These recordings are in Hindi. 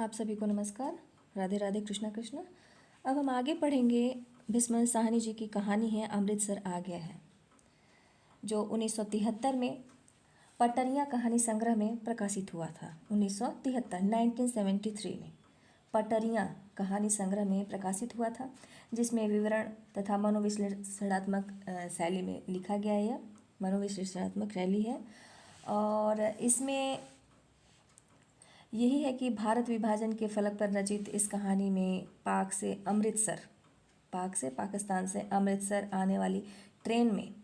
आप सभी को नमस्कार। राधे राधे, कृष्णा कृष्णा। अब हम आगे पढ़ेंगे। बिस्मिल साहनी जी की कहानी है अमृतसर आ गया है, जो 1973 में पटरियाँ कहानी संग्रह में प्रकाशित हुआ था। 1973 में पटरियाँ कहानी संग्रह में प्रकाशित हुआ था, जिसमें विवरण तथा मनोविश्लेषणात्मक शैली में लिखा गया है। यह मनोविश्लेषणात्मक शैली है और इसमें यही है कि भारत विभाजन के फलक पर रचित इस कहानी में पाकिस्तान से अमृतसर आने वाली ट्रेन में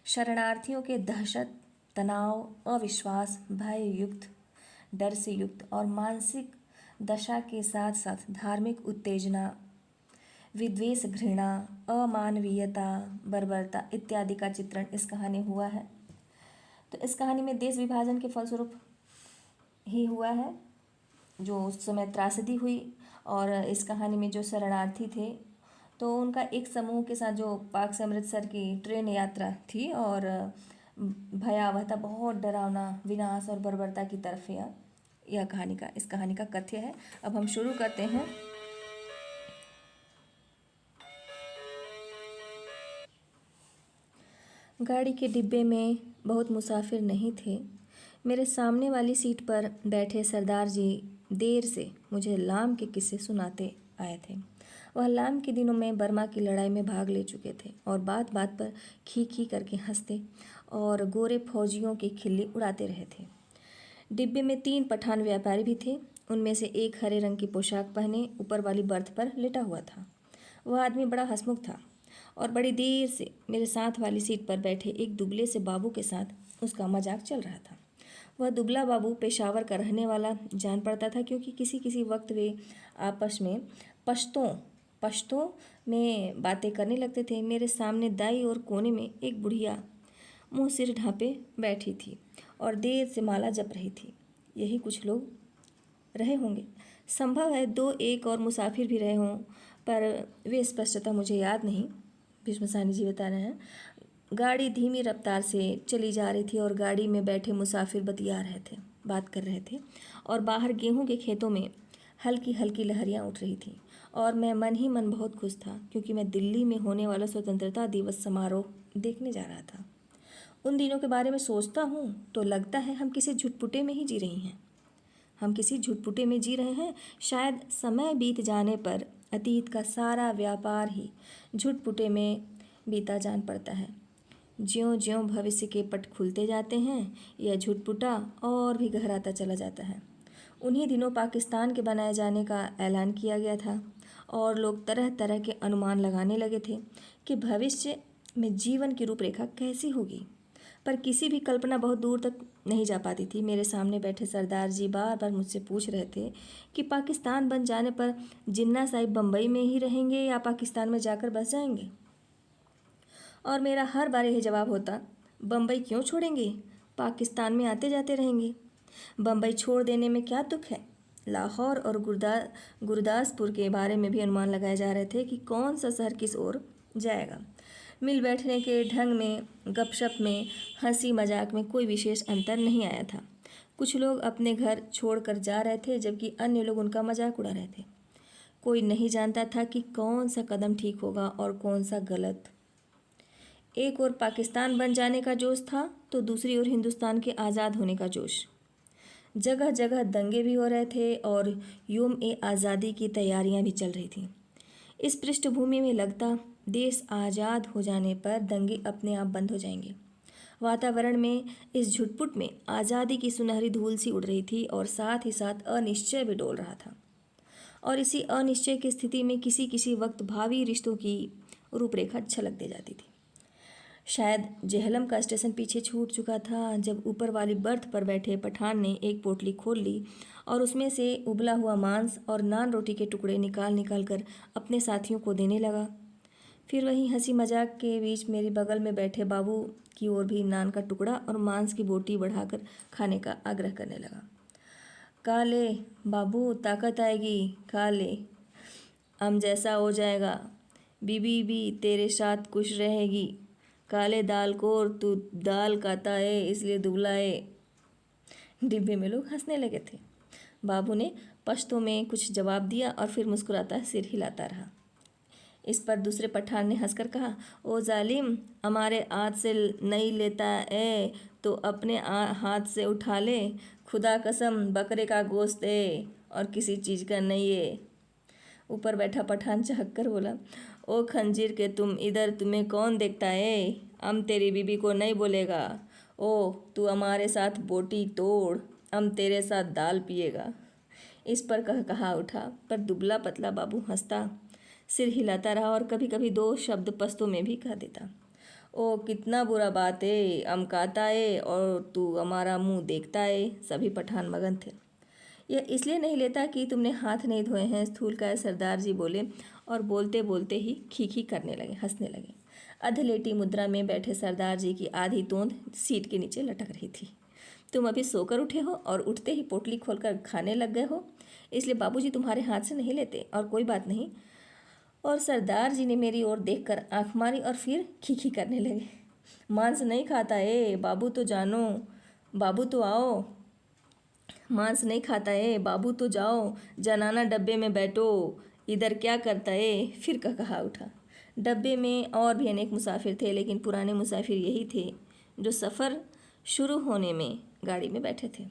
शरणार्थियों के दहशत, तनाव, अविश्वास, भय युक्त, डर से युक्त और मानसिक दशा के साथ साथ धार्मिक उत्तेजना, विद्वेष, घृणा, अमानवीयता, बर्बरता इत्यादि का चित्रण इस कहानी हुआ है। तो इस कहानी में देश विभाजन के फलस्वरूप ही हुआ है, जो उस समय त्रासदी हुई। और इस कहानी में जो शरणार्थी थे तो उनका एक समूह के साथ जो पाक से अमृतसर की ट्रेन यात्रा थी और भयावह था, बहुत डरावना, विनाश और बर्बरता की तरफ यह इस कहानी का कथ्य है। अब हम शुरू करते हैं। गाड़ी के डिब्बे में बहुत मुसाफिर नहीं थे। मेरे सामने वाली सीट पर बैठे सरदार जी देर से मुझे लाम के किस्से सुनाते आए थे। वह लाम के दिनों में बर्मा की लड़ाई में भाग ले चुके थे और बात बात पर खी खी करके हंसते और गोरे फौजियों की खिल्ली उड़ाते रहे थे। डिब्बे में 3 पठान व्यापारी भी थे। उनमें से एक हरे रंग की पोशाक पहने ऊपर वाली बर्थ पर लेटा हुआ था। वह आदमी बड़ा हंसमुख था और बड़ी देर से मेरे साथ वाली सीट पर बैठे एक दुबले से बाबू के साथ उसका मजाक चल रहा था। वह दुबला बाबू पेशावर का रहने वाला जान पड़ता था, क्योंकि किसी किसी वक्त वे आपस में पश्तों में बातें करने लगते थे। मेरे सामने दाई और कोने में एक बुढ़िया मुंह सिर ढांपे बैठी थी और देर से माला जप रही थी। यही कुछ लोग रहे होंगे। संभव है 2-1 और मुसाफिर भी रहे हों, पर वे स्पष्टता मुझे याद नहीं। भीष्म साहनी जी बता रहे हैं। गाड़ी धीमी रफ्तार से चली जा रही थी और गाड़ी में बैठे मुसाफिर बात कर रहे थे और बाहर गेहूं के खेतों में हल्की हल्की लहरियां उठ रही थीं। और मैं मन ही मन बहुत खुश था, क्योंकि मैं दिल्ली में होने वाला स्वतंत्रता दिवस समारोह देखने जा रहा था। उन दिनों के बारे में सोचता हूँ तो लगता है हम किसी झुटपुटे में जी रहे हैं। शायद समय बीत जाने पर अतीत का सारा व्यापार ही झुटपुटे में बीता जान पड़ता है। ज्यों ज्यों भविष्य के पट खुलते जाते हैं, यह झुटपुटा और भी गहराता चला जाता है। उन्हीं दिनों पाकिस्तान के बनाए जाने का ऐलान किया गया था और लोग तरह तरह के अनुमान लगाने लगे थे कि भविष्य में जीवन की रूपरेखा कैसी होगी, पर किसी भी कल्पना बहुत दूर तक नहीं जा पाती थी। मेरे सामने बैठे सरदार जी बार बार मुझसे पूछ रहे थे कि पाकिस्तान बन जाने पर जिन्ना साहिब बम्बई में ही रहेंगे या पाकिस्तान में जाकर बस जाएंगे। और मेरा हर बार यही जवाब होता, बम्बई क्यों छोड़ेंगे, पाकिस्तान में आते जाते रहेंगे। बम्बई छोड़ देने में क्या दुख है। लाहौर और गुरदासपुर के बारे में भी अनुमान लगाए जा रहे थे कि कौन सा शहर किस ओर जाएगा। मिल बैठने के ढंग में, गपशप में, हंसी मजाक में कोई विशेष अंतर नहीं आया था। कुछ लोग अपने घर छोड़कर जा रहे थे, जबकि अन्य लोग उनका मजाक उड़ा रहे थे। कोई नहीं जानता था कि कौन सा कदम ठीक होगा और कौन सा गलत। एक ओर पाकिस्तान बन जाने का जोश था तो दूसरी ओर हिंदुस्तान के आज़ाद होने का जोश। जगह जगह दंगे भी हो रहे थे और यौम-ए-आज़ादी की तैयारियां भी चल रही थीं। इस पृष्ठभूमि में लगता देश आज़ाद हो जाने पर दंगे अपने आप बंद हो जाएंगे। वातावरण में, इस झुटपुट में आज़ादी की सुनहरी धूल सी उड़ रही थी और साथ ही साथ अनिश्चय भी डोल रहा था। और इसी अनिश्चय की स्थिति में किसी किसी वक्त भावी रिश्तों की रूपरेखा झलक दे जाती थी। शायद जेहलम का स्टेशन पीछे छूट चुका था, जब ऊपर वाली बर्थ पर बैठे पठान ने एक पोटली खोल ली और उसमें से उबला हुआ मांस और नान रोटी के टुकड़े निकाल निकाल कर अपने साथियों को देने लगा। फिर वही हंसी मजाक के बीच मेरे बगल में बैठे बाबू की ओर भी नान का टुकड़ा और मांस की बोटी बढ़ाकर खाने का आग्रह करने लगा। खा ले बाबू, ताकत आएगी, खा ले, हम जैसा हो जाएगा, बीबी भी तेरे साथ खुश रहेगी। काले दाल को, तू दाल खाता है इसलिए दुबला है। डिब्बे में लोग हंसने लगे थे। बाबू ने पश्तो में कुछ जवाब दिया और फिर मुस्कुराता सिर हिलाता रहा। इस पर दूसरे पठान ने हंसकर कहा, ओ जालिम, हमारे हाथ से नहीं लेता है तो अपने हाथ से उठा ले। खुदा कसम, बकरे का गोश्त है और किसी चीज़ का नहीं है। ऊपर बैठा पठान चहक कर बोला, ओ खंजीर के तुम इधर, तुम्हें कौन देखता है? हम तेरी बीबी को नहीं बोलेगा। ओ तू हमारे साथ बोटी तोड़, हम तेरे साथ दाल पिएगा। इस पर कहा उठा, पर दुबला पतला बाबू हंसता सिर हिलाता रहा और कभी कभी दो शब्द पश्तो में भी कह देता। ओ कितना बुरा बात है, हम कहता है और तू हमारा मुंह देखता है। सभी पठान मगन थे। यह इसलिए नहीं लेता कि तुमने हाथ नहीं धोए हैं, स्थूलकाय सरदार जी बोले और बोलते बोलते ही खीखी करने लगे, हंसने लगे। अधलेटी मुद्रा में बैठे सरदार जी की आधी तोंद सीट के नीचे लटक रही थी। तुम अभी सोकर उठे हो और उठते ही पोटली खोलकर खाने लग गए हो, इसलिए बाबूजी तुम्हारे हाथ से नहीं लेते। और कोई बात नहीं। और सरदार जी ने मेरी ओर देखकर आंख मारी और फिर खीखी करने लगे। मांस नहीं खाता है बाबू तो जानो, बाबू तो आओ। मांस नहीं खाता है बाबू तो जाओ, जनाना डब्बे में बैठो, इधर क्या करता है? फिर कहा उठा। डब्बे में और भी अनेक मुसाफिर थे, लेकिन पुराने मुसाफिर यही थे जो सफ़र शुरू होने में गाड़ी में बैठे थे।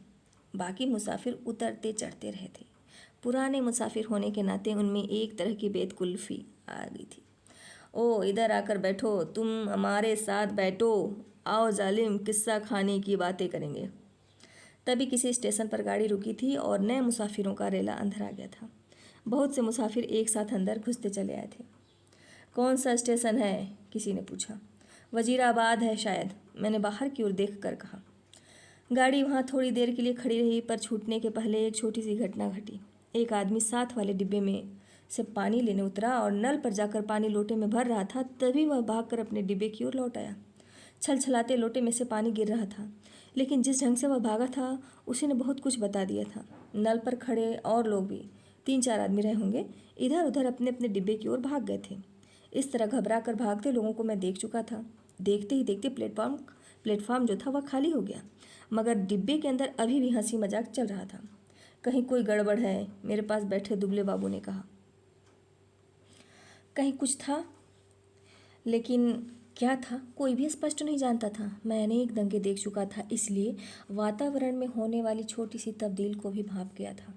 बाकी मुसाफिर उतरते चढ़ते रहे थे। पुराने मुसाफिर होने के नाते उनमें एक तरह की बेदकुल्फ़ी आ गई थी। ओ इधर आकर बैठो, तुम हमारे साथ बैठो, आओ जालिम, किस्सा खाने की बातें करेंगे। तभी किसी स्टेशन पर गाड़ी रुकी थी और नए मुसाफिरों का रेला अंदर आ गया था। बहुत से मुसाफिर एक साथ अंदर घुसते चले आए थे। कौन सा स्टेशन है? किसी ने पूछा। वजीराबाद है शायद, मैंने बाहर की ओर देख कर कहा। गाड़ी वहाँ थोड़ी देर के लिए खड़ी रही, पर छूटने के पहले एक छोटी सी घटना घटी। एक आदमी साथ वाले डिब्बे में से पानी लेने उतरा और नल पर जाकर पानी लोटे में भर रहा था। तभी वह भागकर अपने डिब्बे की ओर लौट आया। छलछलाते लोटे में से पानी गिर रहा था, लेकिन जिस ढंग से वह भागा था उसी ने बहुत कुछ बता दिया था। नल पर खड़े और लोग भी, 3-4 आदमी रहे होंगे, इधर उधर अपने अपने डिब्बे की ओर भाग गए थे। इस तरह घबरा कर भागते लोगों को मैं देख चुका था। देखते ही देखते प्लेटफॉर्म जो था वह खाली हो गया, मगर डिब्बे के अंदर अभी भी हंसी मजाक चल रहा था। कहीं कोई गड़बड़ है, मेरे पास बैठे दुबले बाबू ने कहा। कहीं कुछ था, लेकिन क्या था कोई भी स्पष्ट नहीं जानता था। मैं अनेक दंगे देख चुका था, इसलिए वातावरण में होने वाली छोटी सी तब्दील को भी भाप गया था।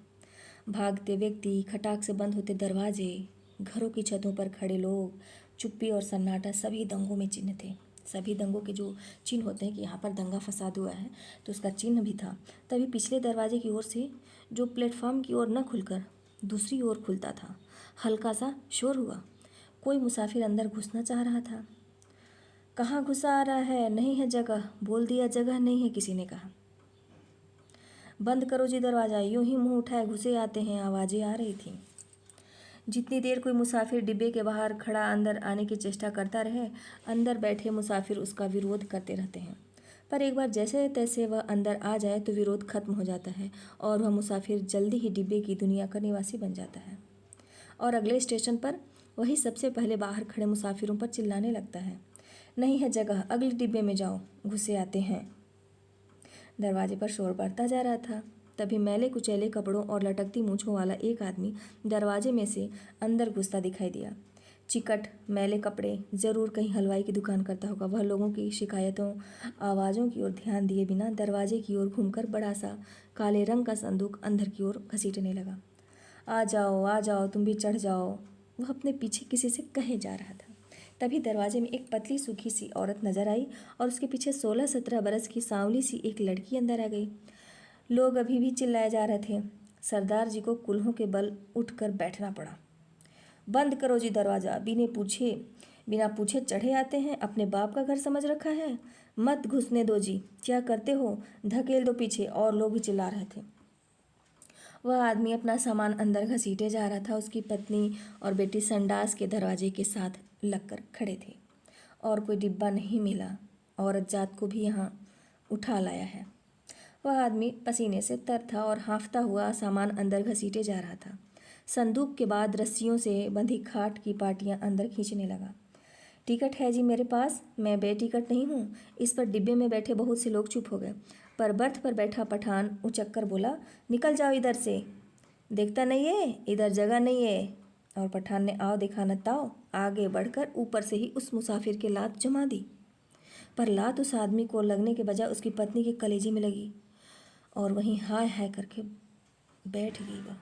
भागते व्यक्ति, खटाक से बंद होते दरवाजे, घरों की छतों पर खड़े लोग, चुप्पी और सन्नाटा सभी दंगों में चिन्ह थे। सभी दंगों के जो चिन्ह होते हैं कि यहाँ पर दंगा फसाद हुआ है, तो उसका चिन्ह भी था। तभी पिछले दरवाजे की ओर से, जो प्लेटफॉर्म की ओर न खुलकर दूसरी ओर खुलता था, हल्का सा शोर हुआ। कोई मुसाफिर अंदर घुसना चाह रहा था। कहाँ घुसा आ रहा है? नहीं है जगह। बोल दिया जगह नहीं है, किसी ने कहा। बंद करो जी दरवाज़ा, यूं ही मुंह उठाए घुसे आते हैं, आवाज़ें आ रही थीं। जितनी देर कोई मुसाफिर डिब्बे के बाहर खड़ा अंदर आने की चेष्टा करता रहे, अंदर बैठे मुसाफिर उसका विरोध करते रहते हैं। पर एक बार जैसे तैसे वह अंदर आ जाए तो विरोध खत्म हो जाता है और वह मुसाफिर जल्दी ही डिब्बे की दुनिया का निवासी बन जाता है। और अगले स्टेशन पर वही सबसे पहले बाहर खड़े मुसाफिरों पर चिल्लाने लगता है, नहीं है जगह, अगले डिब्बे में जाओ, घुसे आते हैं। दरवाजे पर शोर बढ़ता जा रहा था। तभी मैले कुचैले कपड़ों और लटकती मूँछों वाला एक आदमी दरवाजे में से अंदर घुसता दिखाई दिया। चिकट मैले कपड़े, ज़रूर कहीं हलवाई की दुकान करता होगा। वह लोगों की शिकायतों, आवाज़ों की ओर ध्यान दिए बिना दरवाजे की ओर घूमकर बड़ा सा काले रंग का संदूक अंदर की ओर घसीटने लगा। आ जाओ, तुम भी चढ़ जाओ, वह अपने पीछे किसी से कहे जा रहा था। तभी दरवाजे में एक पतली सूखी सी औरत नजर आई और उसके पीछे 16-17 बरस की सांवली सी एक लड़की अंदर आ गई। लोग अभी भी चिल्लाए जा रहे थे। सरदार जी को कुल्हों के बल उठकर बैठना पड़ा। बंद करो जी दरवाज़ा, बिना पूछे चढ़े आते हैं, अपने बाप का घर समझ रखा है, मत घुसने दो जी, क्या करते हो, धकेल दो पीछे। और लोग भी चिल्ला रहे थे। वह आदमी अपना सामान अंदर घसीटे जा रहा था। उसकी पत्नी और बेटी संडास के दरवाजे के साथ लगकर खड़े थे। और कोई डिब्बा नहीं मिला, औरत जात को भी यहाँ उठा लाया है। वह आदमी पसीने से तर था और हाँफता हुआ सामान अंदर घसीटे जा रहा था। संदूक के बाद रस्सियों से बंधी खाट की पाटियाँ अंदर खींचने लगा। टिकट है जी मेरे पास, मैं बेटिकट नहीं हूँ। इस पर डिब्बे में बैठे बहुत से लोग चुप हो गए। पर बर्थ पर बैठा पठान उचक्कर बोला, निकल जाओ इधर से, देखता नहीं है इधर जगह नहीं है। और पठान ने आओ देखा न ताओ आगे बढ़कर ऊपर से ही उस मुसाफिर के लात जमा दी। पर लात उस आदमी को लगने के बजाय उसकी पत्नी के कलेजे में लगी और वहीं हाय हाय करके बैठ गई वह।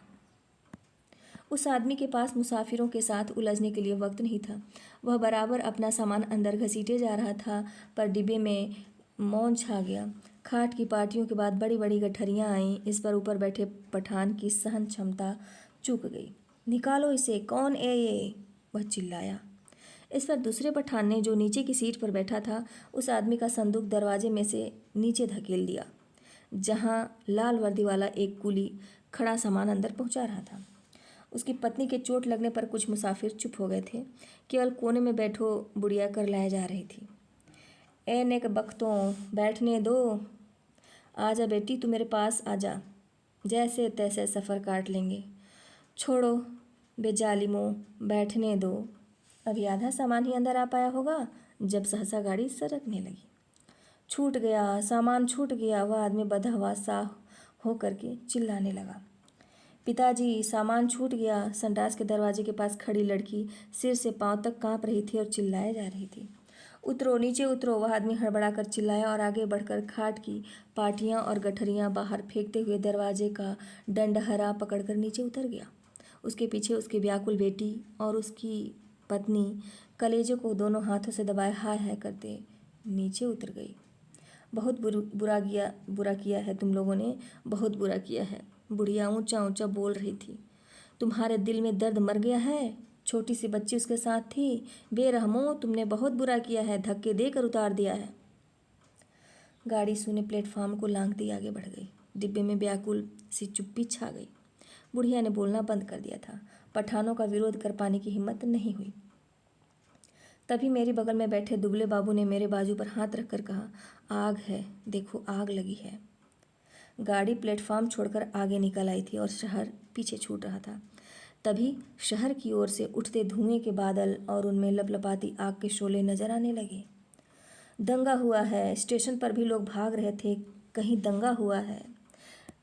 उस आदमी के पास मुसाफिरों के साथ उलझने के लिए वक्त नहीं था। वह बराबर अपना सामान अंदर घसीटे जा रहा था, पर डिब्बे में मौन छा गया। खाट की पार्टियों के बाद बड़ी बड़ी गठरियाँ आईं। इस पर ऊपर बैठे पठान की सहन क्षमता चूक गई। निकालो इसे, कौन है ये? वह चिल्लाया। इस पर दूसरे पठान ने, जो नीचे की सीट पर बैठा था, उस आदमी का संदूक दरवाजे में से नीचे धकेल दिया, जहाँ लाल वर्दी वाला एक कुली खड़ा सामान अंदर पहुँचा रहा था। उसकी पत्नी के चोट लगने पर कुछ मुसाफिर चुप हो गए थे। केवल कोने में बैठो बुढ़िया कर लाया जा रही थी। ए नेक बख्तों, बैठने दो, आजा बेटी तू मेरे पास आजा, जैसे तैसे सफ़र काट लेंगे। छोड़ो बेजालिमो, बैठने दो। अभी आधा सामान ही अंदर आ पाया होगा जब सहसा गाड़ी सरकने लगी। छूट गया, सामान छूट गया। वह आदमी बंधा हुआ सा हो करके चिल्लाने लगा, पिताजी सामान छूट गया। संडास के दरवाजे के पास खड़ी लड़की सिर से पांव तक कांप रही थी और चिल्लाए जा रही थी, उतरो नीचे उतरो। वह आदमी हड़बड़ाकर चिल्लाया और आगे बढ़कर खाट की पाटियां और गठरियां बाहर फेंकते हुए दरवाजे का डंडहरा पकड़कर नीचे उतर गया। उसके पीछे उसकी व्याकुल बेटी और उसकी पत्नी कलेजे को दोनों हाथों से दबाए हाय हाय करते नीचे उतर गई। बहुत बुरा किया है तुम लोगों ने, बहुत बुरा किया है। बुढ़िया ऊंचा ऊंचा बोल रही थी। तुम्हारे दिल में दर्द मर गया है। छोटी सी बच्ची उसके साथ थी। बेरहमो, तुमने बहुत बुरा किया है, धक्के देकर उतार दिया है। गाड़ी सूने प्लेटफॉर्म को लांघती आगे बढ़ गई। डिब्बे में व्याकुल सी चुप्पी छा गई। बुढ़िया ने बोलना बंद कर दिया था। पठानों का विरोध कर पाने की हिम्मत नहीं हुई। तभी मेरे बगल में बैठे दुबले बाबू ने मेरे बाजू पर हाथ रखकर कहा, आग है, देखो आग लगी है। गाड़ी प्लेटफॉर्म छोड़कर आगे निकल आई थी और शहर पीछे छूट रहा था। तभी शहर की ओर से उठते धुएं के बादल और उनमें लपलपाती आग के शोले नजर आने लगे। दंगा हुआ है, स्टेशन पर भी लोग भाग रहे थे, कहीं दंगा हुआ है।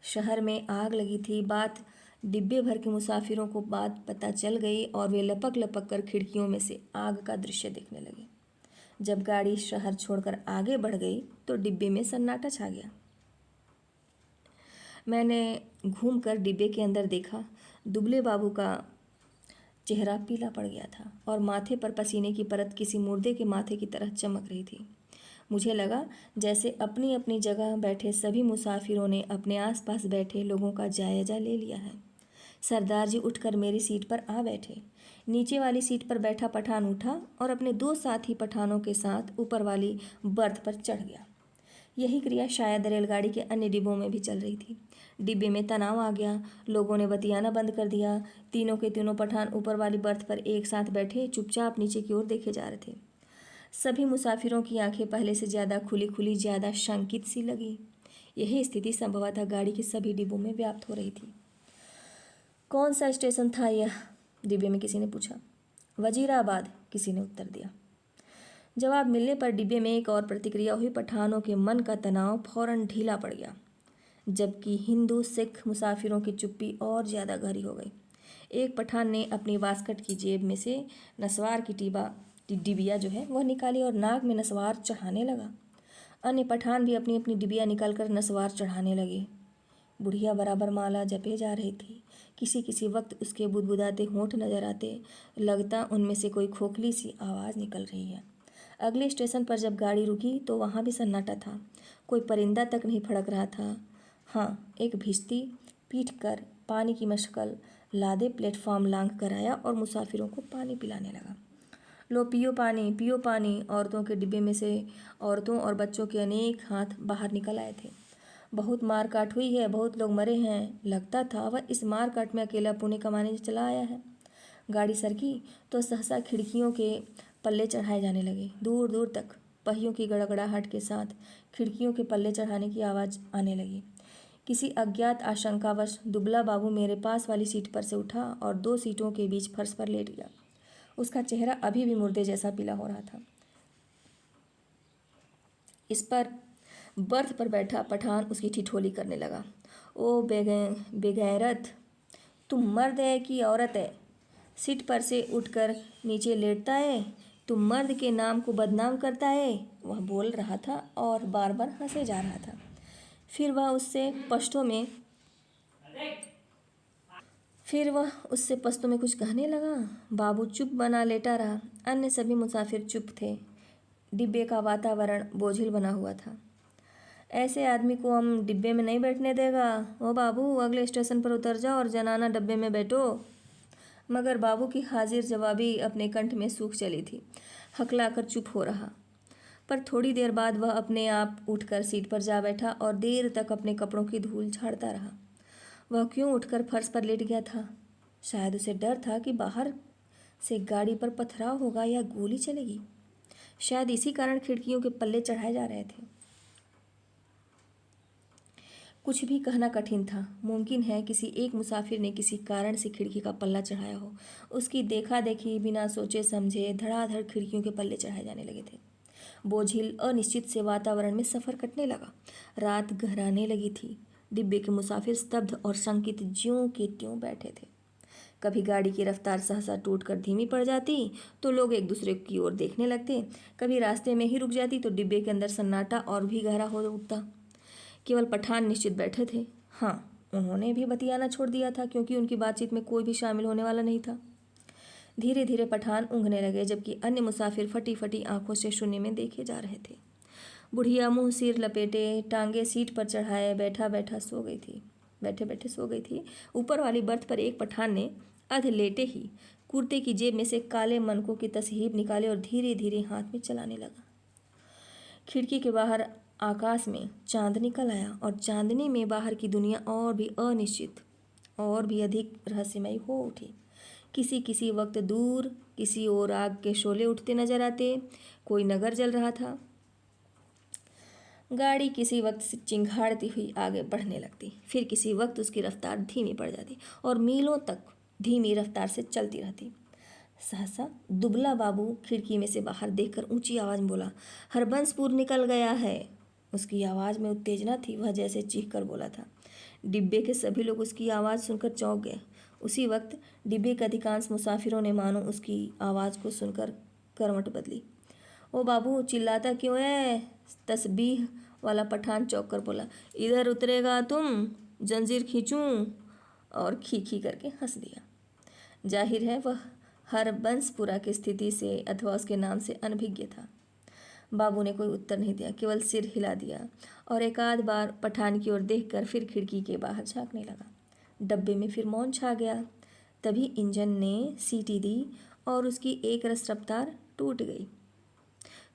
शहर में आग लगी थी। बात डिब्बे भर के मुसाफिरों को बात पता चल गई और वे लपक लपक कर खिड़कियों में से आग का दृश्य देखने लगे। जब गाड़ी शहर छोड़कर आगे बढ़ गई तो डिब्बे में सन्नाटा छा गया। मैंने घूमकर डिब्बे के अंदर देखा। दुबले बाबू का चेहरा पीला पड़ गया था और माथे पर पसीने की परत किसी मुर्दे के माथे की तरह चमक रही थी। मुझे लगा जैसे अपनी अपनी जगह बैठे सभी मुसाफिरों ने अपने आसपास बैठे लोगों का जायजा ले लिया है। सरदार जी उठकर मेरी सीट पर आ बैठे। नीचे वाली सीट पर बैठा पठान उठा और अपने दो साथी पठानों के साथ ऊपर वाली बर्थ पर चढ़ गया। यही क्रिया शायद रेलगाड़ी के अन्य डिब्बों में भी चल रही थी। डिब्बे में तनाव आ गया। लोगों ने बतियाना बंद कर दिया। तीनों के तीनों पठान ऊपर वाली बर्थ पर एक साथ बैठे चुपचाप नीचे की ओर देखे जा रहे थे। सभी मुसाफिरों की आंखें पहले से ज़्यादा खुली खुली, ज़्यादा शंकित सी लगी। यही स्थिति संभवतः गाड़ी के सभी डिब्बों में व्याप्त हो रही थी। कौन सा स्टेशन था यह? डिब्बे में किसी ने पूछा। वजीराबाद, किसी ने उत्तर दिया। जवाब मिलने पर डिब्बे में एक और प्रतिक्रिया हुई। पठानों के मन का तनाव फौरन ढीला पड़ गया, जबकि हिंदू सिख मुसाफिरों की चुप्पी और ज़्यादा गहरी हो गई। एक पठान ने अपनी वास्कट की जेब में से नस्वार की डिबिया जो है वह निकाली और नाक में नस्वार चढ़ाने लगा। अन्य पठान भी अपनी अपनी डिबिया निकालकर नस्वार चढ़ाने लगे। बुढ़िया बराबर माला जपे जा रही थी। किसी किसी वक्त उसके बुदबुदाते होंठ नजर आते, लगता उनमें से कोई खोखली सी आवाज़ निकल रही है। अगले स्टेशन पर जब गाड़ी रुकी तो वहाँ भी सन्नाटा था। कोई परिंदा तक नहीं फड़क रहा था। हाँ, एक भिश्ती पीट कर पानी की मशकल लादे प्लेटफॉर्म लांघ कर आया और मुसाफिरों को पानी पिलाने लगा। लो पियो पानी, पियो पानी। औरतों के डिब्बे में से औरतों और बच्चों के अनेक हाथ बाहर निकल आए थे। बहुत मार काट हुई है, बहुत लोग मरे हैं। लगता था वह इस मार काट में अकेला पुण्य कमाने चला आया है। गाड़ी सरकी तो सहसा खिड़कियों के पल्ले चढ़ाए जाने लगे। दूर दूर तक पहियों की गड़गड़ाहट के साथ खिड़कियों के पल्ले चढ़ाने की आवाज़ आने लगी। किसी अज्ञात आशंकावश दुबला बाबू मेरे पास वाली सीट पर से उठा और दो सीटों के बीच फर्श पर लेट गया। उसका चेहरा अभी भी मुर्दे जैसा पीला हो रहा था। इस पर बर्थ पर बैठा पठान उसकी ठिठोली करने लगा। ओ बेगैरत, तुम मर्द है कि औरत है? सीट पर से उठकर नीचे लेटता है, तुम मर्द के नाम को बदनाम करता है। वह बोल रहा था और बार बार हंसे जा रहा था। फिर वह उससे पश्तो में कुछ कहने लगा। बाबू चुप बना लेटा रहा। अन्य सभी मुसाफिर चुप थे। डिब्बे का वातावरण बोझिल बना हुआ था। ऐसे आदमी को हम डिब्बे में नहीं बैठने देगा। ओ बाबू, अगले स्टेशन पर उतर जाओ और जनाना डब्बे में बैठो। मगर बाबू की हाजिर जवाबी अपने कंठ में सूख चली थी। हकलाकर चुप हो रहा। पर थोड़ी देर बाद वह अपने आप उठकर सीट पर जा बैठा और देर तक अपने कपड़ों की धूल झाड़ता रहा। वह क्यों उठकर फर्श पर लेट गया था? शायद उसे डर था कि बाहर से गाड़ी पर पथराव होगा या गोली चलेगी। शायद इसी कारण खिड़कियों के पल्ले चढ़ाए जा रहे थे। कुछ भी कहना कठिन था। मुमकिन है किसी एक मुसाफिर ने किसी कारण से खिड़की का पल्ला चढ़ाया हो। उसकी देखा देखी बिना सोचे समझे धड़ाधड़ खिड़कियों के पल्ले चढ़ाए जाने लगे थे। बोझिल अनिश्चित से वातावरण में सफ़र कटने लगा। रात गहराने लगी थी। डिब्बे के मुसाफिर स्तब्ध और शंकित ज्यों के त्यों बैठे थे। कभी गाड़ी की रफ्तार सहसा टूटकर धीमी पड़ जाती तो लोग एक दूसरे की ओर देखने लगते। कभी रास्ते में ही रुक जाती तो डिब्बे के अंदर सन्नाटा और भी गहरा हो उठता। केवल पठान निश्चित बैठे थे। हाँ, उन्होंने भी बतियाना छोड़ दिया था क्योंकि उनकी बातचीत में कोई भी शामिल होने वाला नहीं था। धीरे धीरे पठान ऊँघने लगे जबकि अन्य मुसाफिर फटी फटी आंखों से शून्य में देखे जा रहे थे। बुढ़िया मुंह सिर लपेटे टांगे सीट पर चढ़ाए बैठे बैठे सो गई थी। ऊपर वाली बर्थ पर एक पठान ने अध लेटे ही कुर्ते की जेब में से काले मनकों की तस्हीब निकाले और धीरे धीरे हाथ में चलाने लगा। खिड़की के बाहर आकाश में चांद निकल आया और चांदनी में बाहर की दुनिया और भी अनिश्चित और भी अधिक रहस्यमयी हो उठी। किसी किसी वक्त दूर किसी ओर आग के शोले उठते नजर आते। कोई नगर जल रहा था। गाड़ी किसी वक्त से चिंघाड़ती हुई आगे बढ़ने लगती, फिर किसी वक्त उसकी रफ्तार धीमी पड़ जाती और मीलों तक धीमी रफ्तार से चलती रहती। सहसा दुबला बाबू खिड़की में से बाहर देखकर ऊंची आवाज़ में बोला, हरबंसपुर निकल गया है। उसकी आवाज़ में उत्तेजना थी। वह जैसे चीख कर बोला था। डिब्बे के सभी लोग उसकी आवाज़ सुनकर चौंक गए। उसी वक्त डिब्बे के अधिकांश मुसाफिरों ने मानो उसकी आवाज़ को सुनकर करवट बदली। ओ बाबू, चिल्लाता क्यों है? तस्बीह वाला पठान चौंक कर बोला, इधर उतरेगा तुम? जंजीर खींचूं? और खी खी करके हंस दिया। जाहिर है वह हरबंसपुरा की स्थिति से अथवा उसके नाम से अनभिज्ञ था। बाबू ने कोई उत्तर नहीं दिया, केवल सिर हिला दिया और एक आध बार पठान की ओर देखकर फिर खिड़की के बाहर झांकने लगा। डब्बे में फिर मौन छा गया। तभी इंजन ने सीटी दी और उसकी एक रस रफ्तार टूट गई।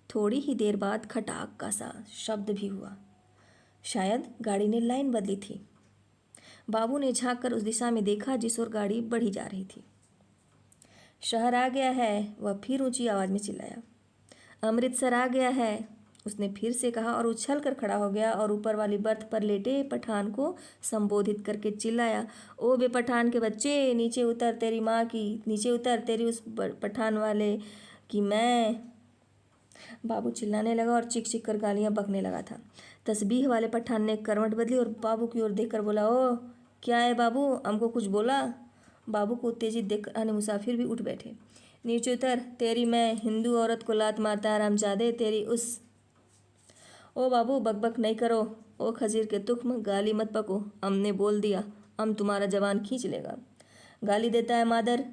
थोड़ी ही देर बाद खटाक का सा शब्द भी हुआ। शायद गाड़ी ने लाइन बदली थी। बाबू ने झांक कर उस दिशा में देखा जिस ओर गाड़ी बढ़ी जा रही थी। शहर आ गया है, वह फिर ऊंची आवाज़ में चिल्लाया। अमृतसर आ गया है, उसने फिर से कहा और उछल कर खड़ा हो गया और ऊपर वाली बर्थ पर लेटे पठान को संबोधित करके चिल्लाया, ओ बे पठान के बच्चे, नीचे उतर, तेरी माँ की नीचे उतर, तेरी उस पठान वाले की मैं। बाबू चिल्लाने लगा और चीख चीख कर गालियाँ बकने लगा था। तस्बीह वाले पठान ने करवट बदली और बाबू की ओर देखकर बोला, ओ क्या है बाबू, हमको कुछ बोला? बाबू को उत्तेजित देखकर अन्य मुसाफिर भी उठ बैठे। नीचे उतर, तेरी मैं हिंदू औरत को लात मारता है हरामजादे, तेरी उस। ओ बाबू, बकबक नहीं करो। ओ खजीर के तुख्म, गाली मत पको, हमने बोल दिया, हम तुम्हारा जवान खींच लेगा। गाली देता है मादर,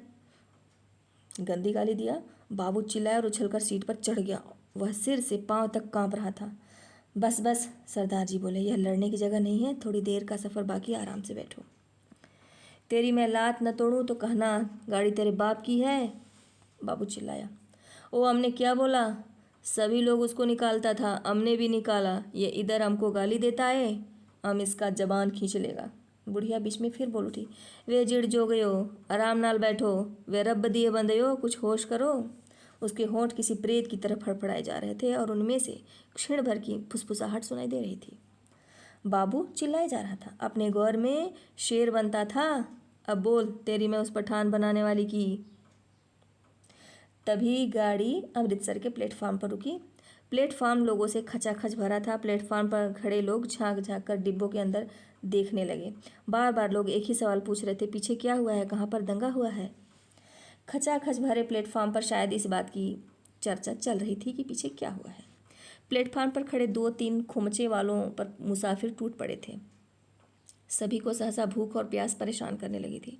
गंदी गाली दिया। बाबू चिल्लाया और उछलकर सीट पर चढ़ गया। वह सिर से पांव तक कांप रहा था। बस बस, सरदार जी बोले, यह लड़ने की जगह नहीं है, थोड़ी देर का सफ़र बाकी, आराम से बैठो। तेरी मैं लात न तोड़ूं तो कहना, गाड़ी तेरे बाप की है, बाबू चिल्लाया। ओ हमने क्या बोला? सभी लोग उसको निकालता था, हमने भी निकाला। ये इधर हमको गाली देता है, हम इसका जबान खींच लेगा। बुढ़िया बीच में फिर बोल उठी, वे जिड़ जो गयो, आराम नाल बैठो, वे रब दिए बंदयो, कुछ होश करो। उसके होंठ किसी प्रेत की तरह फड़फड़ाए जा रहे थे और उनमें से क्षण भर की फुसफुसाहट सुनाई दे रही थी। बाबू चिल्लाए जा रहा था, अपने गौर में शेर बनता था। अब बोल, तेरी मैं उस पठान बनाने वाली की। तभी गाड़ी अमृतसर के प्लेटफार्म पर रुकी। प्लेटफार्म लोगों से खचाखच भरा था। प्लेटफार्म पर खड़े लोग झांक झांक कर डिब्बों के अंदर देखने लगे। बार बार लोग एक ही सवाल पूछ रहे थे, पीछे क्या हुआ है, कहाँ पर दंगा हुआ है। खचाखच भरे प्लेटफार्म पर शायद इस बात की चर्चा चल रही थी कि पीछे क्या हुआ है। प्लेटफार्म पर खड़े 2-3 खोमचे वालों पर मुसाफिर टूट पड़े थे। सभी को सहसा भूख और प्यास परेशान करने लगी थी।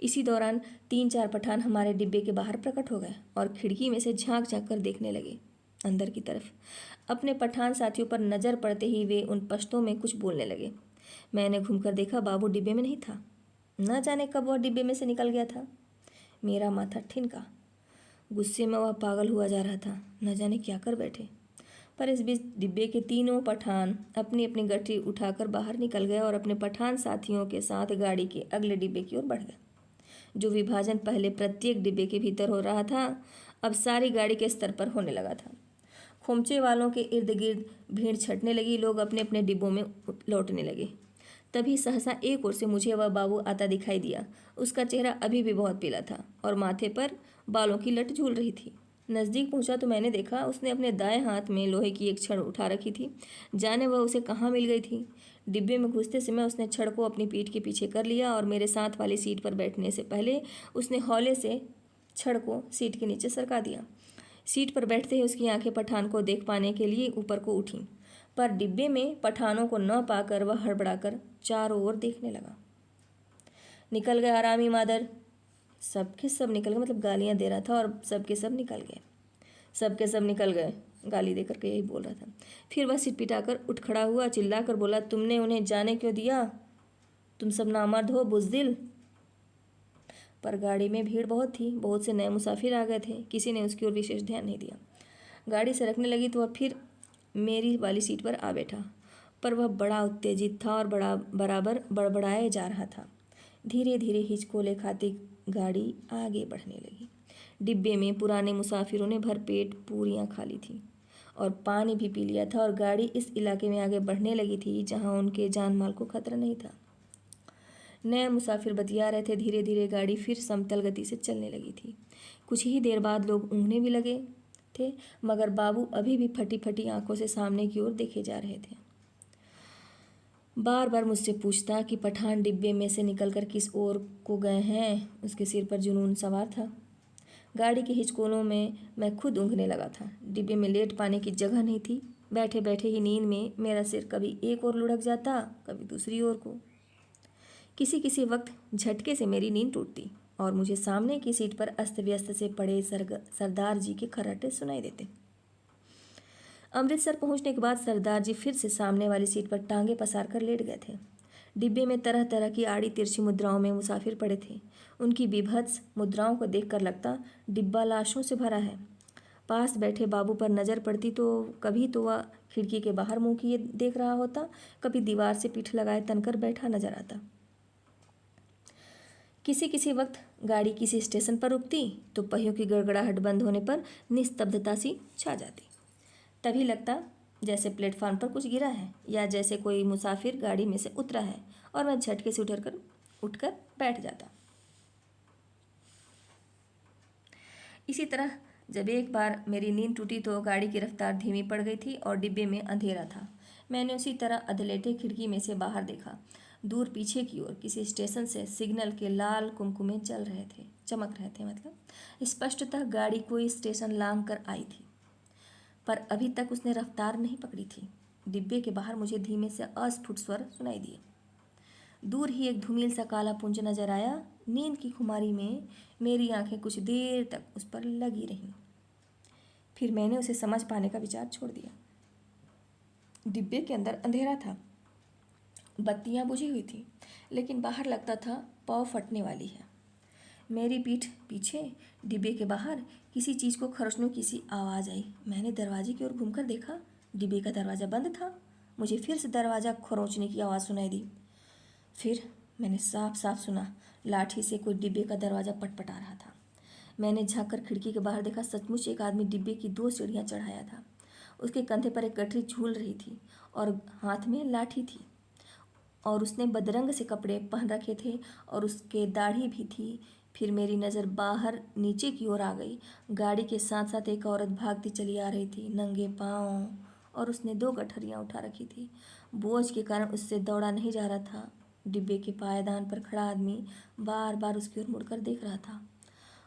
इसी दौरान 3-4 पठान हमारे डिब्बे के बाहर प्रकट हो गए और खिड़की में से झांक झांक कर देखने लगे अंदर की तरफ। अपने पठान साथियों पर नज़र पड़ते ही वे उन पश्तों में कुछ बोलने लगे। मैंने घूमकर देखा, बाबू डिब्बे में नहीं था। न जाने कब वह डिब्बे में से निकल गया था। मेरा माथा ठिनका। गुस्से में वह पागल हुआ जा रहा था, न जाने क्या कर बैठे। पर इस बीच डिब्बे के तीनों पठान अपनी अपनी गठरी उठाकर बाहर निकल गए और अपने पठान साथियों के साथ गाड़ी के अगले डिब्बे की ओर बढ़ गए। जो विभाजन पहले प्रत्येक डिब्बे के भीतर हो रहा था, अब सारी गाड़ी के स्तर पर होने लगा था। खोमचे वालों के इर्द गिर्द भीड़ छटने लगी। लोग अपने अपने डिब्बों में लौटने लगे। तभी सहसा एक ओर से मुझे वह बाबू आता दिखाई दिया। उसका चेहरा अभी भी बहुत पीला था और माथे पर बालों की लट झूल रही थी। नज़दीक पहुंचा तो मैंने देखा उसने अपने दाएं हाथ में लोहे की एक छड़ उठा रखी थी। जाने वह उसे कहाँ मिल गई थी। डिब्बे में घुसते समय उसने छड़ को अपनी पीठ के पीछे कर लिया और मेरे साथ वाली सीट पर बैठने से पहले उसने हौले से छड़ को सीट के नीचे सरका दिया। सीट पर बैठते ही उसकी आंखें पठान को देख पाने के लिए ऊपर को उठीं, पर डिब्बे में पठानों को न पाकर वह हड़बड़ाकर चारों ओर देखने लगा। निकल गए हरामी मादर। सबके सब निकल गए, मतलब गालियां दे रहा था और सबके सब निकल गए। सबके सब निकल गए, गाली देकर के यही बोल रहा था। फिर वह सिर पिटाकर उठ खड़ा हुआ, चिल्लाकर बोला, तुमने उन्हें जाने क्यों दिया? तुम सब नामर्द हो, बुज़दिल। पर गाड़ी में भीड़ बहुत थी, बहुत से नए मुसाफिर आ गए थे। किसी ने उसकी ओर विशेष ध्यान नहीं दिया। गाड़ी सरकने लगी तो वह फिर मेरी वाली सीट पर आ बैठा, पर वह बड़ा उत्तेजित था और बराबर बड़बड़ाए जा रहा था। धीरे धीरे हिचकोले खाती गाड़ी आगे बढ़ने लगी। डिब्बे में पुराने मुसाफिरों ने भरपेट पूरियां खा ली थी और पानी भी पी लिया था और गाड़ी इस इलाके में आगे बढ़ने लगी थी जहां उनके जान माल को खतरा नहीं था। नए मुसाफिर बतिया रहे थे। धीरे धीरे गाड़ी फिर समतल गति से चलने लगी थी। कुछ ही देर बाद लोग ऊँघने भी लगे थे, मगर बाबू अभी भी फटी फटी आंखों से सामने की ओर देखे जा रहे थे। बार बार मुझसे पूछता कि पठान डिब्बे में से निकलकर किस ओर को गए हैं। उसके सिर पर जुनून सवार था। गाड़ी के हिचकोलों में मैं खुद ऊँघने लगा था। डिब्बे में लेट पाने की जगह नहीं थी। बैठे बैठे ही नींद में मेरा सिर कभी एक ओर लुढ़क जाता, कभी दूसरी ओर को। किसी किसी वक्त झटके से मेरी नींद टूटती और मुझे सामने की सीट पर अस्त व्यस्त से पड़े सरदार जी के खर्राटे सुनाई देते। अमृतसर पहुंचने के बाद सरदार जी फिर से सामने वाली सीट पर टांगे पसार कर लेट गए थे। डिब्बे में तरह तरह की आड़ी तिरछी मुद्राओं में मुसाफिर पड़े थे। उनकी बीभत्स मुद्राओं को देखकर लगता डिब्बा लाशों से भरा है। पास बैठे बाबू पर नज़र पड़ती तो कभी तो वह खिड़की के बाहर मुंह किए देख रहा होता, कभी दीवार से पीठ लगाए तनकर बैठा नजर आता। किसी किसी वक्त गाड़ी किसी स्टेशन पर रुकती तो पहियों की गड़गड़ाहट बंद होने पर निस्तब्धता सी छा जाती। तभी लगता जैसे प्लेटफार्म पर कुछ गिरा है या जैसे कोई मुसाफिर गाड़ी में से उतरा है और वह झटके से उठकर बैठ जाता। इसी तरह जब एक बार मेरी नींद टूटी तो गाड़ी की रफ्तार धीमी पड़ गई थी और डिब्बे में अंधेरा था। मैंने उसी तरह अधलेटे खिड़की में से बाहर देखा। दूर पीछे की ओर किसी स्टेशन से सिग्नल के लाल कुमकुमे चमक रहे थे। मतलब स्पष्टतः गाड़ी कोई स्टेशन लांघ कर आई थी, पर अभी तक उसने रफ्तार नहीं पकड़ी थी। डिब्बे के बाहर मुझे धीमे से अस्फुट स्वर सुनाई दिए। दूर ही एक धूमिल सा काला पुंज नजर आया। नींद की खुमारी में मेरी आंखें कुछ देर तक उस पर लगी रहीं। फिर मैंने उसे समझ पाने का विचार छोड़ दिया। डिब्बे के अंदर अंधेरा था, बत्तियां बुझी हुई थी, लेकिन बाहर लगता था पौ फटने वाली है। मेरी पीठ पीछे डिब्बे के बाहर किसी चीज़ को खरोचने की सी आवाज़ आई। मैंने दरवाजे की ओर घूमकर देखा, डिब्बे का दरवाज़ा बंद था। मुझे फिर से दरवाज़ा खरोचने की आवाज़ सुनाई दी। फिर मैंने साफ साफ सुना लाठी से कोई डिब्बे का दरवाज़ा पटपटा रहा था। मैंने झांककर खिड़की के बाहर देखा। सचमुच एक आदमी डिब्बे की 2 सीढ़ियाँ चढ़ाया था। उसके कंधे पर एक गठरी झूल रही थी और हाथ में लाठी थी, और उसने बदरंग से कपड़े पहन रखे थे और उसके दाढ़ी भी थी। फिर मेरी नज़र बाहर नीचे की ओर आ गई। गाड़ी के साथ साथ एक औरत भागती चली आ रही थी, नंगे पाँव, और उसने 2 गठरियाँ उठा रखी थी। बोझ के कारण उससे दौड़ा नहीं जा रहा था। डिब्बे के पायदान पर खड़ा आदमी बार बार उसकी ओर मुड़कर देख रहा था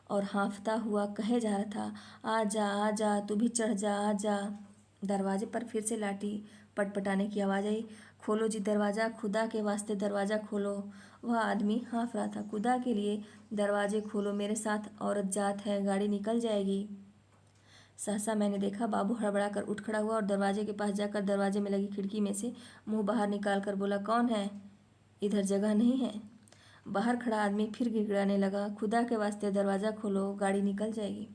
और हाँफता हुआ कहे जा रहा था, आ जा तू भी चढ़ जा, आ जा। दरवाजे पर फिर से लाठी पटपटाने की आवाज़ आई। खोलो जी दरवाज़ा, खुदा के वास्ते दरवाज़ा खोलो। वह आदमी हाँफ रहा था, खुदा के लिए दरवाजे खोलो, मेरे साथ औरत जात है, गाड़ी निकल जाएगी। सहसा मैंने देखा, बाबू हड़बड़ा कर उठ खड़ा हुआ और दरवाजे के पास जाकर दरवाजे में लगी खिड़की में से मुंह बाहर निकाल कर बोला, कौन है? इधर जगह नहीं है। बाहर खड़ा आदमी फिर गिड़गिड़ाने लगा, खुदा के वास्ते दरवाज़ा खोलो, गाड़ी निकल जाएगी।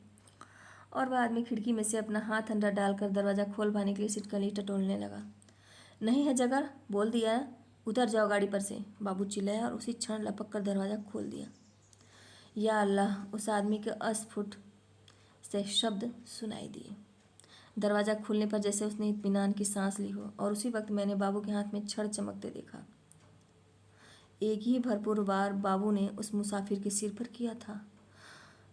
और वह आदमी खिड़की में से अपना हाथ अंदर डालकर दरवाज़ा खोल पाने के लिए सिटकली टटोलने लगा। नहीं है जगह, बोल दिया, उतर जाओ गाड़ी पर से, बाबू चिल्लाया और उसी क्षण लपक कर दरवाज़ा खोल दिया। या अल्लाह, उस आदमी के अस्फुट से शब्द सुनाई दिए। दरवाज़ा खुलने पर जैसे उसने इत्मीनान की सांस ली हो, और उसी वक्त मैंने बाबू के हाथ में छड़ चमकते देखा। एक ही भरपूर वार बाबू ने उस मुसाफिर के सिर पर किया था।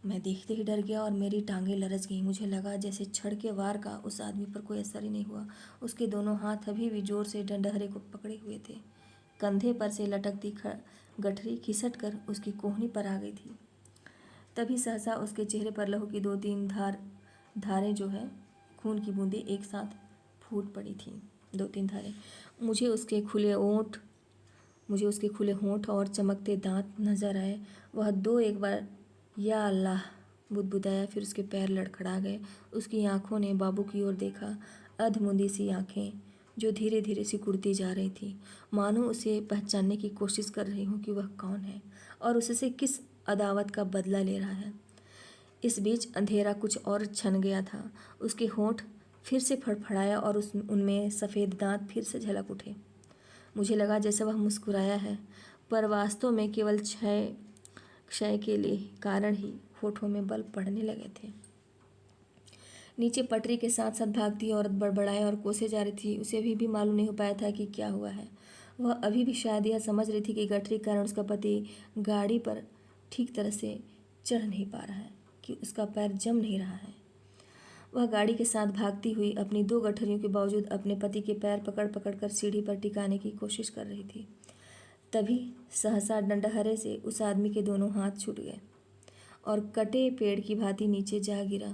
मैं देखते ही डर गया और मेरी टांगें लरच गईं। मुझे लगा जैसे छड़ के वार का उस आदमी पर कोई असर ही नहीं हुआ। उसके दोनों हाथ अभी भी जोर से डंडहरे को पकड़े हुए थे। कंधे पर से लटकती गठरी खिसट कर उसकी कोहनी पर आ गई थी। तभी सहसा उसके चेहरे पर लहू की 2-3 धारें जो है, खून की बूंदें एक साथ फूट पड़ी थीं। 2-3 धारें। मुझे उसके खुले होंठ और चमकते दांत नजर आए। वह एक बार या अल्लाह बुदबुदाया, फिर उसके पैर लड़खड़ा गए। उसकी आंखों ने बाबू की ओर देखा, अधमुंदी सी आंखें जो धीरे धीरे सिकुड़ती जा रही थी, मानो उसे पहचानने की कोशिश कर रही हूँ कि वह कौन है और उससे किस अदावत का बदला ले रहा है। इस बीच अंधेरा कुछ और छन गया था। उसके होंठ फिर से फड़फड़ाया और उनमें सफ़ेद दांत फिर से झलक उठे। मुझे लगा जैसे वह मुस्कुराया है, पर वास्तव में केवल क्षय के लिए कारण ही होठों में बल पड़ने लगे थे। नीचे पटरी के साथ साथ भागती औरत बड़बड़ाए और कोसे जा रही थी। उसे अभी भी मालूम नहीं हो पाया था कि क्या हुआ है। वह अभी भी शायद यह समझ रही थी कि गठरी के कारण उसका पति गाड़ी पर ठीक तरह से चढ़ नहीं पा रहा है, कि उसका पैर जम नहीं रहा है। वह गाड़ी के साथ भागती हुई अपनी 2 गठरियों के बावजूद अपने पति के पैर पकड़ पकड़ कर सीढ़ी पर टिकाने की कोशिश कर रही थी। तभी सहसा डंडहरे से उस आदमी के दोनों हाथ छूट गए और कटे पेड़ की भांति नीचे जा गिरा,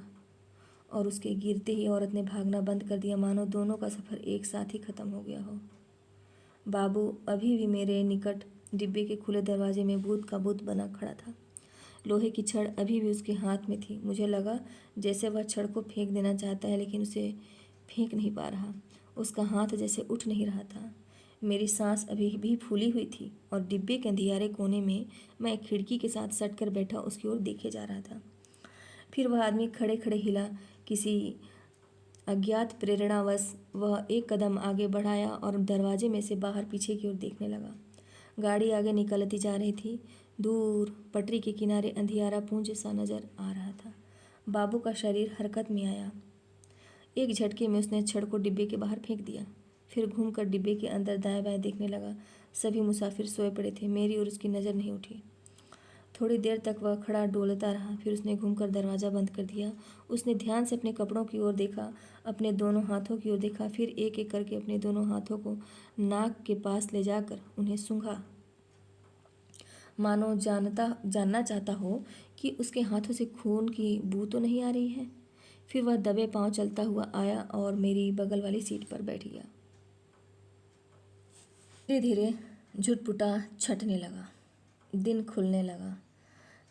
और उसके गिरते ही औरत ने भागना बंद कर दिया, मानो दोनों का सफ़र एक साथ ही खत्म हो गया हो। बाबू अभी भी मेरे निकट डिब्बे के खुले दरवाजे में भूत का बुत बना खड़ा था। लोहे की छड़ अभी भी उसके हाथ में थी। मुझे लगा जैसे वह छड़ को फेंक देना चाहता है, लेकिन उसे फेंक नहीं पा रहा। उसका हाथ जैसे उठ नहीं रहा था। मेरी सांस अभी भी फूली हुई थी और डिब्बे के अंधियारे कोने में मैं खिड़की के साथ सट कर बैठा उसकी ओर देखे जा रहा था। फिर वह आदमी खड़े खड़े हिला। किसी अज्ञात प्रेरणावश वह एक कदम आगे बढ़ाया और दरवाजे में से बाहर पीछे की ओर देखने लगा। गाड़ी आगे निकलती जा रही थी। दूर पटरी के किनारे अंधियारा पुंज सा नजर आ रहा था। बाबू का शरीर हरकत में आया। एक झटके में उसने छड़ को डिब्बे के बाहर फेंक दिया, फिर घूमकर डिब्बे के अंदर दाएं बाएं देखने लगा। सभी मुसाफिर सोए पड़े थे। मेरी और उसकी नज़र नहीं उठी। थोड़ी देर तक वह खड़ा डोलता रहा, फिर उसने घूमकर दरवाज़ा बंद कर दिया। उसने ध्यान से अपने कपड़ों की ओर देखा, अपने दोनों हाथों की ओर देखा, फिर एक एक करके अपने दोनों हाथों को नाक के पास ले जाकर उन्हें सूंघा, मानो जानना चाहता हो कि उसके हाथों से खून की बू तो नहीं आ रही है। फिर वह दबे पांव चलता हुआ आया और मेरी बगल वाली सीट पर बैठ गया। धीरे धीरे झुटपुटा छटने लगा। दिन खुलने लगा।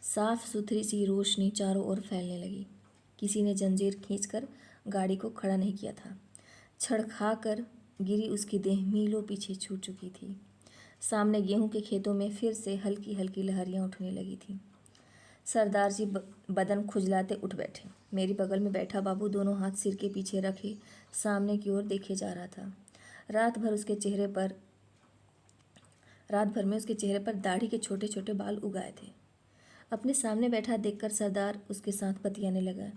साफ सुथरी सी रोशनी चारों ओर फैलने लगी। किसी ने जंजीर खींचकर गाड़ी को खड़ा नहीं किया था। छड़ खाकर गिरी उसकी देह मीलों पीछे छूट चुकी थी। सामने गेहूं के खेतों में फिर से हल्की हल्की लहरियां उठने लगी थीं। सरदार जी बदन खुजलाते उठ बैठे। मेरी बगल में बैठा बाबू दोनों हाथ सिर के पीछे रखे सामने की ओर देखे जा रहा था। रात भर में उसके चेहरे पर दाढ़ी के छोटे छोटे बाल उगाए थे। अपने सामने बैठा देखकर सरदार उसके साथ बतियाने लगा।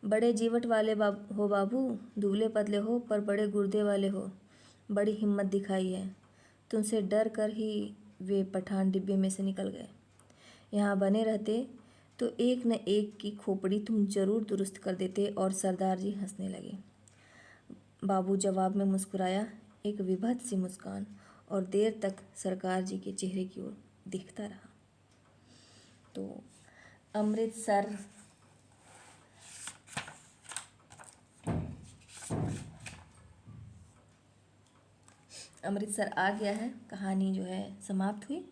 बड़े जीवट वाले हो बाबू, दुबले पतले हो पर बड़े गुर्दे वाले हो। बड़ी हिम्मत दिखाई है। तुमसे डर कर ही वे पठान डिब्बे में से निकल गए। यहाँ बने रहते तो एक न एक की खोपड़ी तुम जरूर दुरुस्त कर देते। और सरदार जी हंसने लगे। बाबू जवाब में मुस्कुराया, एक विभत्स सी मुस्कान, और देर तक सरकार जी के चेहरे की ओर देखता रहा। तो अमृतसर अमृतसर आ गया है, कहानी जो है समाप्त हुई।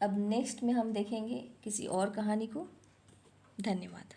अब नेक्स्ट में हम देखेंगे किसी और कहानी को। धन्यवाद।